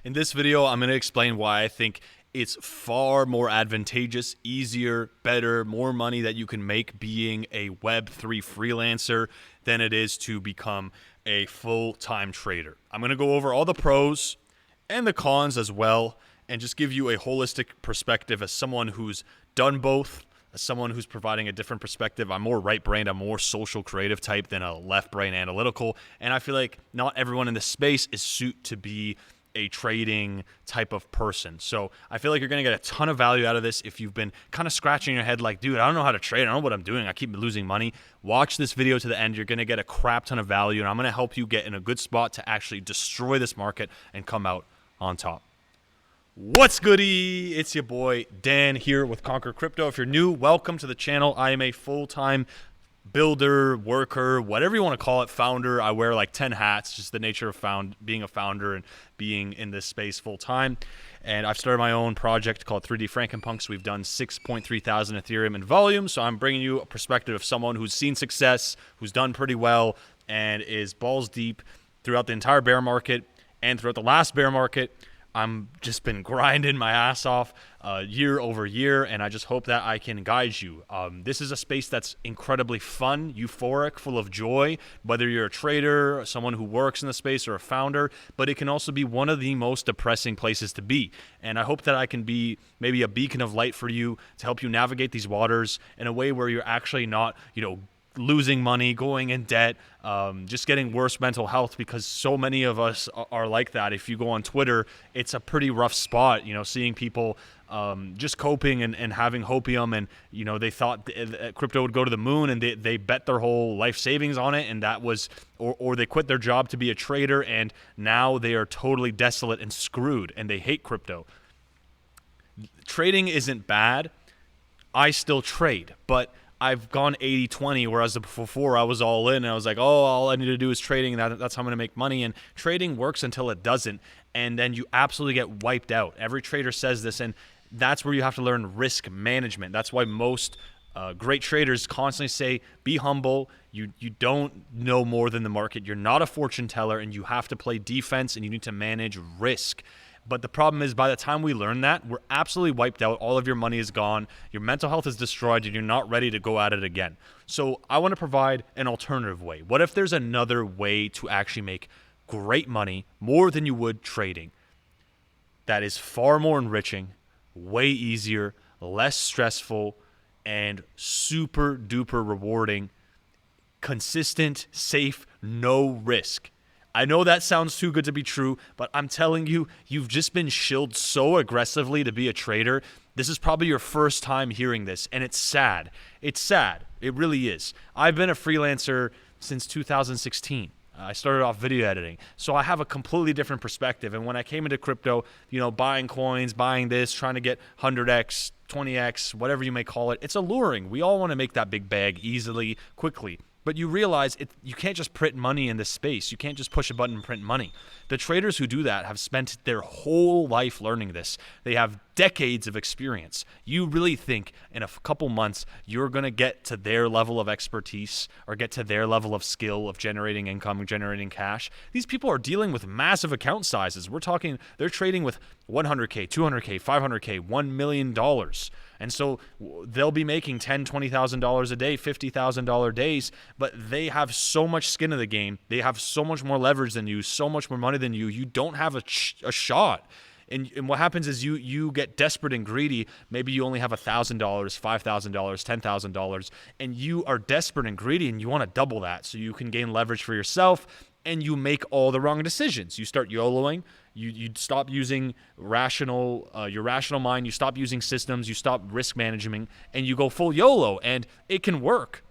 In this video, I'm going to explain why I think it's far more advantageous, easier, better, more money that you can make being a Web3 freelancer than it is to become a full-time trader. I'm going to go over all the pros and the cons as well, and just give you a holistic perspective as someone who's done both, as someone who's providing a different perspective. I'm more right-brained, I'm more social creative type than a left-brain analytical, and I feel like not everyone in this space is suited to be a trading type of person. So I feel like you're going to get a ton of value out of this. If you've been kind of scratching your head like, dude, I don't know how to trade, I don't know what I'm doing, I keep losing money, watch this video to the end. You're going to get a crap ton of value, and I'm going to help you get in a good spot to actually destroy this market and come out on top. What's goody? It's your boy Dan here with Conquer Crypto. If you're new, welcome to the channel. I am a full-time builder, worker, whatever you want to call it, founder. I wear like 10 hats, just the nature of being a founder and being in this space full-time. And I've started my own project called 3D Frankenpunks. We've done 6.3 thousand Ethereum in volume, so I'm bringing you a perspective of someone who's seen success, who's done pretty well, and is balls deep throughout the entire bear market and throughout the last bear market. I'm just been grinding my ass off year over year, and I just hope that I can guide you. This is a space that's incredibly fun, euphoric, full of joy, whether you're a trader, someone who works in the space, or a founder, but it can also be one of the most depressing places to be. And I hope that I can be maybe a beacon of light for you to help you navigate these waters in a way where you're actually not, losing money, going in debt, just getting worse mental health, because so many of us are like that. If you go on Twitter, it's a pretty rough spot, seeing people just coping and having hopium, and they thought crypto would go to the moon, and they bet their whole life savings on it, and that was, or they quit their job to be a trader, and now they are totally desolate and screwed, and they hate crypto. Trading isn't bad. I still trade, but I've gone 80-20, whereas before I was all in, and I was like, oh, all I need to do is trading, and that's how I'm going to make money. And trading works until it doesn't, and then you absolutely get wiped out. Every trader says this, and that's where you have to learn risk management. That's why most great traders constantly say, be humble. You don't know more than the market. You're not a fortune teller, and you have to play defense, and you need to manage risk. But the problem is, by the time we learn that, we're absolutely wiped out. All of your money is gone. Your mental health is destroyed, and you're not ready to go at it again. So I want to provide an alternative way. What if there's another way to actually make great money, more than you would trading, that is far more enriching, way easier, less stressful, and super duper rewarding, consistent, safe, no risk? I know that sounds too good to be true, but I'm telling you, you've just been shilled so aggressively to be a trader. This is probably your first time hearing this, and it's sad. It's sad. It really is. I've been a freelancer since 2016. I started off video editing, so I have a completely different perspective. And when I came into crypto, buying coins, buying this, trying to get 100x, 20x, whatever you may call it, it's alluring. We all want to make that big bag easily, quickly. But you realize you can't just print money in this space. You can't just push a button and print money. The traders who do that have spent their whole life learning this. They have decades of experience. You really think in a couple months you're going to get to their level of expertise or get to their level of skill of generating income and generating cash? These people are dealing with massive account sizes. We're talking, they're trading with 100K, 200K, 500K, $1 million. And so they'll be making $10,000, $20,000 a day, $50,000 days, but they have so much skin in the game. They have so much more leverage than you, so much more money than you. You don't have a shot. And what happens is you get desperate and greedy. Maybe you only have $1,000, $5,000, $10,000, and you are desperate and greedy, and you want to double that so you can gain leverage for yourself, and you make all the wrong decisions. You start YOLOing. You stop using your rational mind. You stop using systems. You stop risk management, and you go full YOLO, and it can work.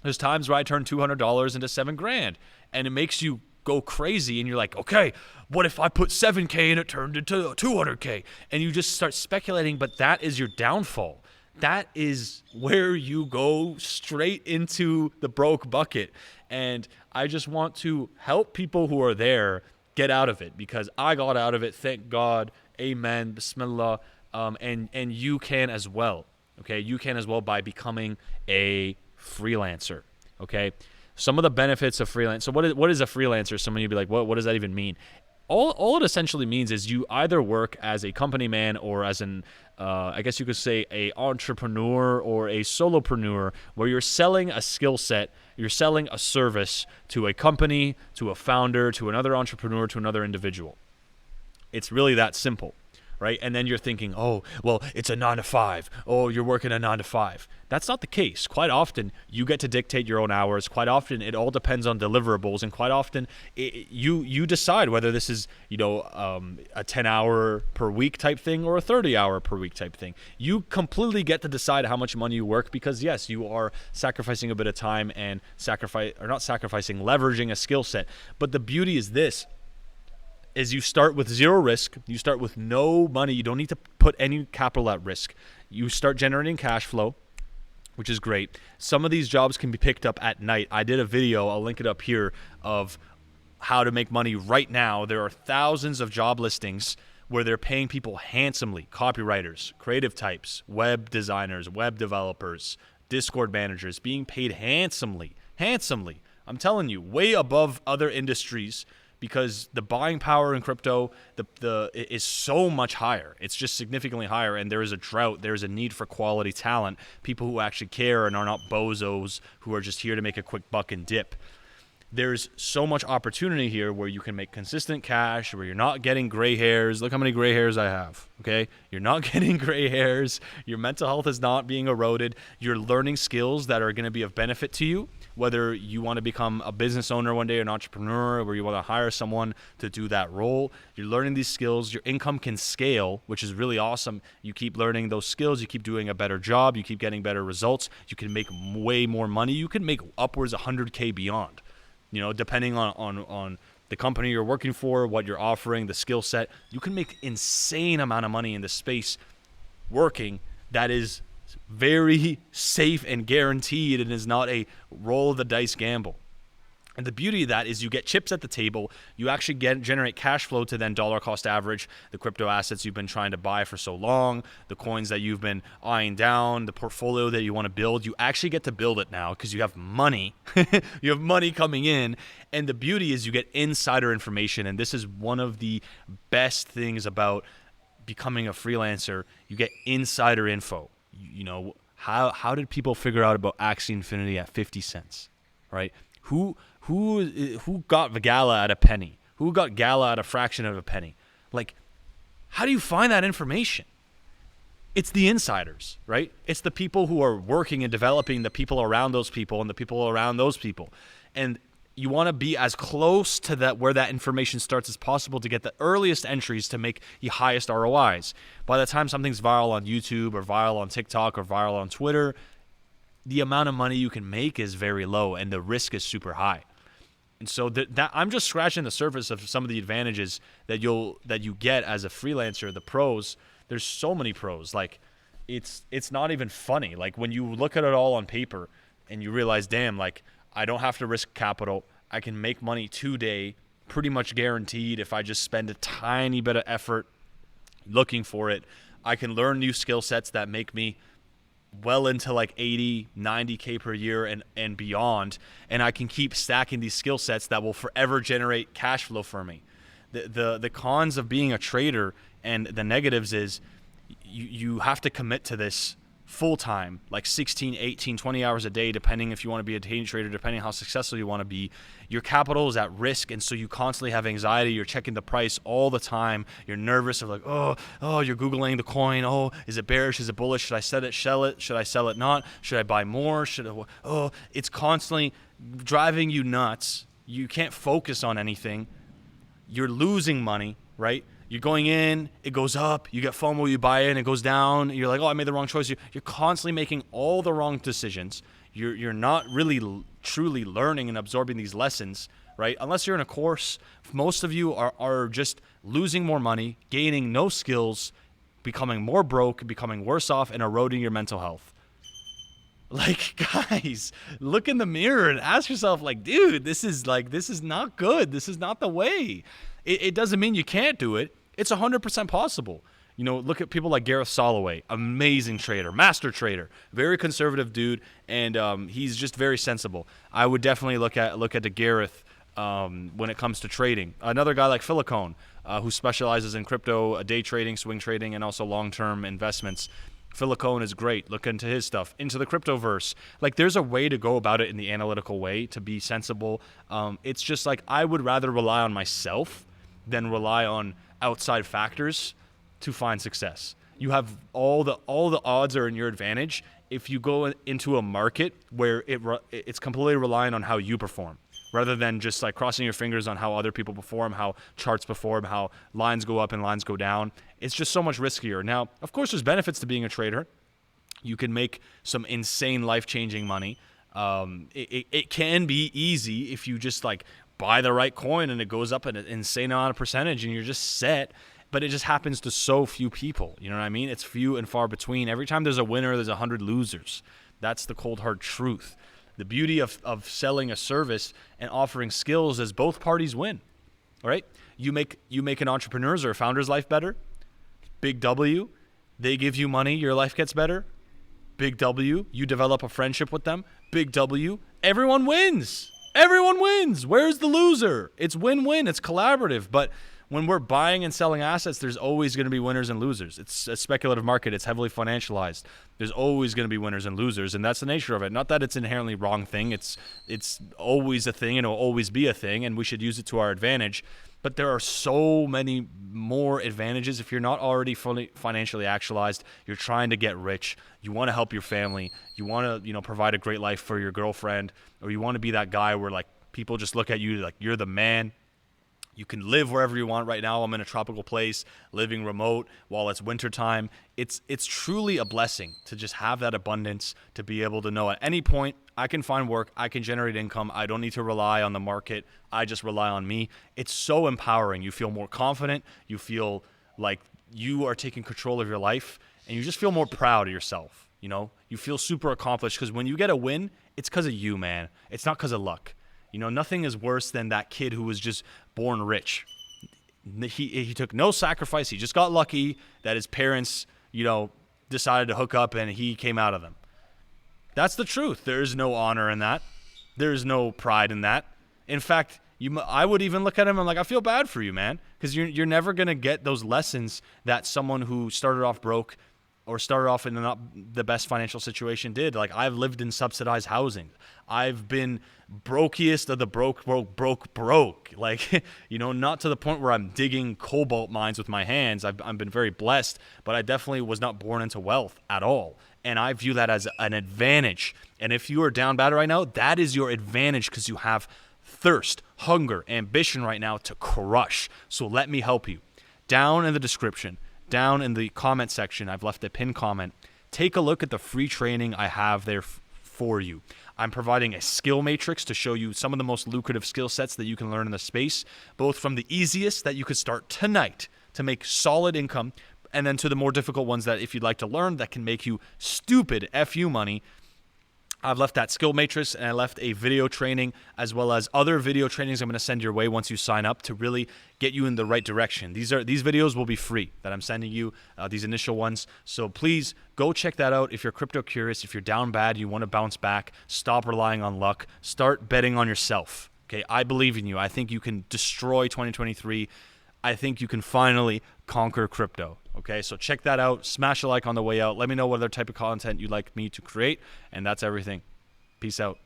There's times where I turn $200 into $7,000, and it makes you go crazy, and you're like, okay, what if I put 7K and it turned into 200K? And you just start speculating, but that is your downfall. That is where you go straight into the broke bucket. And I just want to help people who are there get out of it, because I got out of it, thank God, amen, bismillah, and you can as well, okay? You can as well by becoming a freelancer, okay? Some of the benefits of freelance. So what is a freelancer? Some of you be like, what does that even mean? all it essentially means is you either work as a company man or as an I guess you could say a entrepreneur or a solopreneur, where you're selling a skill set, you're selling a service to a company, to a founder, to another entrepreneur, to another individual. It's really that simple, right? And then you're thinking, oh, well, it's a 9 to 5. Oh, you're working a 9 to 5. That's not the case. Quite often, you get to dictate your own hours. Quite often, it all depends on deliverables, and quite often, you decide whether this is a 10-hour per week type thing or a 30-hour per week type thing. You completely get to decide how much money you work, because yes, you are sacrificing a bit of time and leveraging a skill set. But the beauty is this. Is you start with zero risk, you start with no money, you don't need to put any capital at risk. You start generating cash flow, which is great. Some of these jobs can be picked up at night. I did a video, I'll link it up here, of how to make money right now. There are thousands of job listings where they're paying people handsomely. Copywriters, creative types, web designers, web developers, Discord managers, being paid handsomely. I'm telling you, way above other industries, because the buying power in crypto is so much higher. It's just significantly higher, and there is a drought. There is a need for quality talent, people who actually care and are not bozos who are just here to make a quick buck and dip. There's so much opportunity here where you can make consistent cash, where you're not getting gray hairs. Look how many gray hairs I have, okay? You're not getting gray hairs. Your mental health is not being eroded. You're learning skills that are going to be of benefit to you, whether you want to become a business owner one day, an entrepreneur, or you want to hire someone to do that role. You're learning these skills. Your income can scale, which is really awesome. You keep learning those skills. You keep doing a better job. You keep getting better results. You can make way more money. You can make upwards of 100K beyond. Depending on the company you're working for, what you're offering, the skill set, you can make insane amount of money in this space working that is very safe and guaranteed and is not a roll of the dice gamble. And the beauty of that is you get chips at the table. You actually generate cash flow to then dollar cost average the crypto assets you've been trying to buy for so long, the coins that you've been eyeing down, the portfolio that you want to build. You actually get to build it now because you have money. You have money coming in. And the beauty is you get insider information. And this is one of the best things about becoming a freelancer. You get insider info. How did people figure out about Axie Infinity at 50 cents, right? Who got Gala at a penny? Who got Gala at a fraction of a penny? Like, how do you find that information? It's the insiders, right? It's the people who are working and developing the people around those people and the people around those people. And you want to be as close to that where that information starts as possible to get the earliest entries to make the highest ROIs. By the time something's viral on YouTube or viral on TikTok or viral on Twitter, the amount of money you can make is very low and the risk is super high. And so that I'm just scratching the surface of some of the advantages that you get as a freelancer. The pros, there's so many pros. Like it's not even funny. Like when you look at it all on paper and you realize, damn, like I don't have to risk capital. I can make money today, pretty much guaranteed if I just spend a tiny bit of effort looking for it. I can learn new skill sets that make me well into like 80, 90K per year and beyond. And I can keep stacking these skill sets that will forever generate cash flow for me. The cons of being a trader and the negatives is you have to commit to this full time, like 16, 18, 20 hours a day, depending if you want to be a day trader, depending how successful you want to be. Your capital is at risk, and so you constantly have anxiety. You're checking the price all the time. You're nervous of like, oh, you're Googling the coin. Oh, is it bearish? Is it bullish? Should I sell it? Should I sell it not? Should I buy more? It's constantly driving you nuts. You can't focus on anything. You're losing money, right? You're going in, it goes up, you get FOMO, you buy in, it goes down, you're like, oh, I made the wrong choice. You're constantly making all the wrong decisions. You're not really truly learning and absorbing these lessons, right? Unless you're in a course, most of you are just losing more money, gaining no skills, becoming more broke, becoming worse off, and eroding your mental health. Like, guys, look in the mirror and ask yourself, like, dude, this is not good. This is not the way. It doesn't mean you can't do it. It's 100% possible. Look at people like Gareth Soloway, amazing trader, master trader, very conservative dude, and he's just very sensible. I would definitely look at the Gareth when it comes to trading. Another guy like Filicone, who specializes in crypto, day trading, swing trading, and also long-term investments. Filicone is great. Look into his stuff, into the cryptoverse. Like, there's a way to go about it in the analytical way to be sensible. It's just like I would rather rely on myself than rely on outside factors to find success. You have all the odds are in your advantage if you go into a market where it's completely reliant on how you perform, rather than just like crossing your fingers on how other people perform, how charts perform, how lines go up and lines go down. It's just so much riskier. Now, of course, there's benefits to being a trader. You can make some insane life-changing money. It can be easy if you just like buy the right coin and it goes up an insane amount of percentage and you're just set. But it just happens to so few people. You know what I mean? It's few and far between. Every time there's a winner, there's 100 losers. That's the cold hard truth. The beauty of selling a service and offering skills is both parties win. All right? You make an entrepreneur's or a founder's life better. Big W. They give you money, your life gets better. Big W. You develop a friendship with them. Big W. Everyone wins. Everyone wins. Where's the loser? It's win-win. It's collaborative. But when we're buying and selling assets, there's always going to be winners and losers. It's a speculative market. It's heavily financialized. There's always going to be winners and losers, and that's the nature of it. Not that it's an inherently wrong thing. It's always a thing, and it'll always be a thing, and we should use it to our advantage. But there are so many more advantages. If you're not already fully financially actualized, you're trying to get rich, you want to help your family, you want to provide a great life for your girlfriend, or you want to be that guy where like people just look at you like you're the man. You can live wherever you want. Right now, I'm in a tropical place, living remote while it's wintertime. It's truly a blessing to just have that abundance, to be able to know at any point I can find work, I can generate income. I don't need to rely on the market. I just rely on me. It's so empowering. You feel more confident. You feel like you are taking control of your life, and you just feel more proud of yourself. You feel super accomplished because when you get a win, it's because of you, man. It's not because of luck. Nothing is worse than that kid who was just born rich. He took no sacrifice. He just got lucky that his parents, decided to hook up and he came out of them. That's the truth. There is no honor in that. There is no pride in that. In fact, I would even look at him and I'm like, I feel bad for you, man, because you're never going to get those lessons that someone who started off broke or started off in not the best financial situation did. Like, I've lived in subsidized housing. I've been brokiest of the broke. Like, not to the point where I'm digging cobalt mines with my hands. I've been very blessed, but I definitely was not born into wealth at all. And I view that as an advantage. And if you are down bad right now, that is your advantage because you have thirst, hunger, ambition right now to crush. So let me help you. Down in the description, down in the comment section, I've left a pinned comment. Take a look at the free training I have there for you. I'm providing a skill matrix to show you some of the most lucrative skill sets that you can learn in the space, both from the easiest that you could start tonight to make solid income, and then to the more difficult ones that if you'd like to learn that can make you stupid FU money. I've left that skill matrix, and I left a video training as well as other video trainings I'm going to send your way once you sign up to really get you in the right direction. These videos will be free that I'm sending you, these initial ones. So please go check that out if you're crypto curious, if you're down bad, you want to bounce back, stop relying on luck, start betting on yourself. Okay, I believe in you. I think you can destroy 2023. I think you can finally conquer crypto. Okay, so check that out. Smash a like on the way out. Let me know what other type of content you'd like me to create. And that's everything. Peace out.